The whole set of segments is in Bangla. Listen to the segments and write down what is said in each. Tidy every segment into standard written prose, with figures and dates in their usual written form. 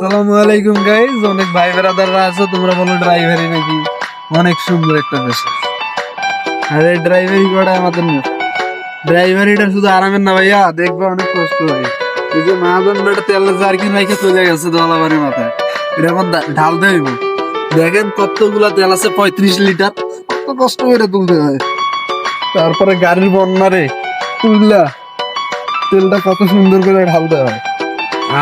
আসসালামু আলাইকুম গাইস, অনেক ভাই ব্রাদাররা আছো, তোমরা বলো ড্রাইভারি নাকি অনেক সুন্দর একটা পেশা। আরে ড্রাইভারি করা আমাদের না, ড্রাইভারিটা শুধু আরামের না ভাইয়া, দেখবে অনেক কষ্ট হয়। এই যে মাহাজন বেটা তেলের জারকিন রাইখে চলে গেছে দলাবারের মাথায়, এটা এখন ঢালতে হইব। দেখেন কতগুলা তেল আছে, 35 লিটার, কত কষ্ট করে তুলতে হয়। তারপরে গাড়ির বন্যারে তুললা তেলটা কত সুন্দর করে ঢালতে হয়।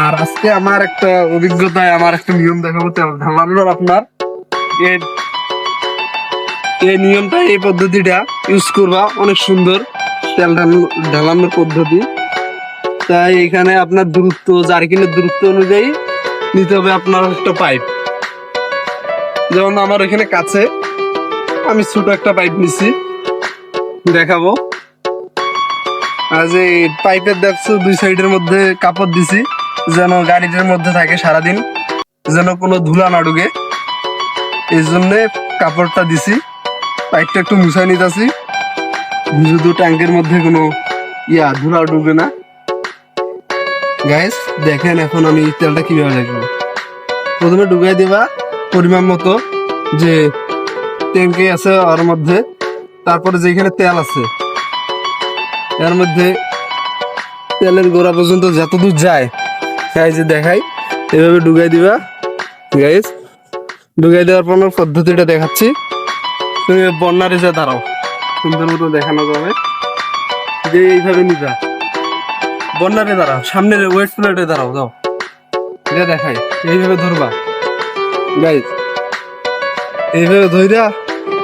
আর আজকে আমার একটা অভিজ্ঞতায় আমার একটা নিয়ম দেখাবো তেল ঢালানোর। আপনার এই এই নিয়মটা, এই পদ্ধতিটা ইউজ করবা, অনেক সুন্দর তেল ঢালানোর পদ্ধতি। তাই এখানে আপনার দূরত্ব, জারকিনের দূরত্ব অনুযায়ী নিতে হবে আপনার একটা পাইপ। যেমন আমার এখানে কাছে আমি ছোট একটা পাইপ নিছি, দেখাবো। আর যে পাইপের দেখছো দুই সাইডের মধ্যে কাপড় দিছি, যেন গাড়িটার মধ্যে থাকে সারাদিন, যেন কোনো ধুলা না ঢুকে, এই জন্য কাপড়টা দিছি। পাইপটা একটু মুছাই নিতেছি, শুধু ট্যাঙ্কের মধ্যে কোনো ধুলা ঢুকে না। গাইস দেখেন এখন আমি তেলটা কিভাবে রাখবো। প্রথমে ঢুকাই দেবা পরিমাণ মতো যে ট্যাঙ্কে আছে ওর মধ্যে, তারপরে যেখানে তেল আছে এর মধ্যে তেলের গোড়া পর্যন্ত যতদূর যায়, গাইস দেখাই, এভাবে ঢুকাই দিবা। গাইস ঢুকাই দেওয়ার পর পদ্ধতিটা দেখাচ্ছি। তুমি বন্যার এসে দাঁড়াও, সুন্দর মতো দেখানো যাবে যে এইভাবে নিবা। বন্যারে দাঁড়াও, সামনের ওয়েট প্লেটে দাঁড়াও, যাও এটা দেখাই। এইভাবে ধরবা গাইস, এইভাবে ধইরা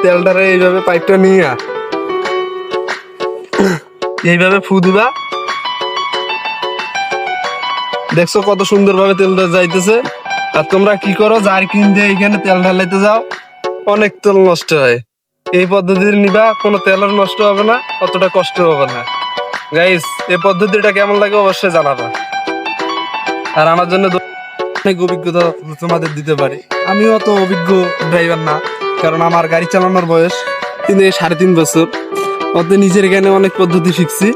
তেলটারে এইভাবে পাইপটা নিয়ে এইভাবে ফু দিবা। দেখছো কত সুন্দর ভাবে তেলটা যাইতেছে। আর তোমরা কি করো, জারকিন দিয়ে এখানে তেল ঢালাইতে যাও, অনেক তেল নষ্ট হয়। এই পদ্ধতিতে নিবা, কোনো তেলের নষ্ট হবে না, অতটা কষ্ট হবে না। গাইস এই পদ্ধতিটা কেমন লাগে অবশ্যই জানাবা। আর আমার জন্য অনেক অভিজ্ঞতা তোমাদের দিতে পারি। আমিও অত অভিজ্ঞ ড্রাইভার না, কারণ আমার গাড়ি চালানোর বয়স 3.5 বছর। অত নিজের জ্ঞানে অনেক পদ্ধতি শিখছি।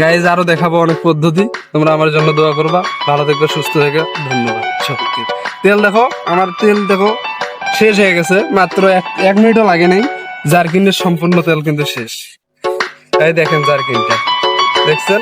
গাইজ আরো দেখাবো অনেক পদ্ধতি, তোমরা আমার জন্য দোয়া করবা। ভালো থাকবে, সুস্থ থাকবে, ধন্যবাদ সকলকে। তেল দেখো, আমার তেল দেখো শেষ হয়ে গেছে, মাত্র এক মিনিটও লাগে নাই। জারকিনের সম্পূর্ণ তেল কিন্তু শেষ। তাই দেখেন জারকিনটা, দেখছেন।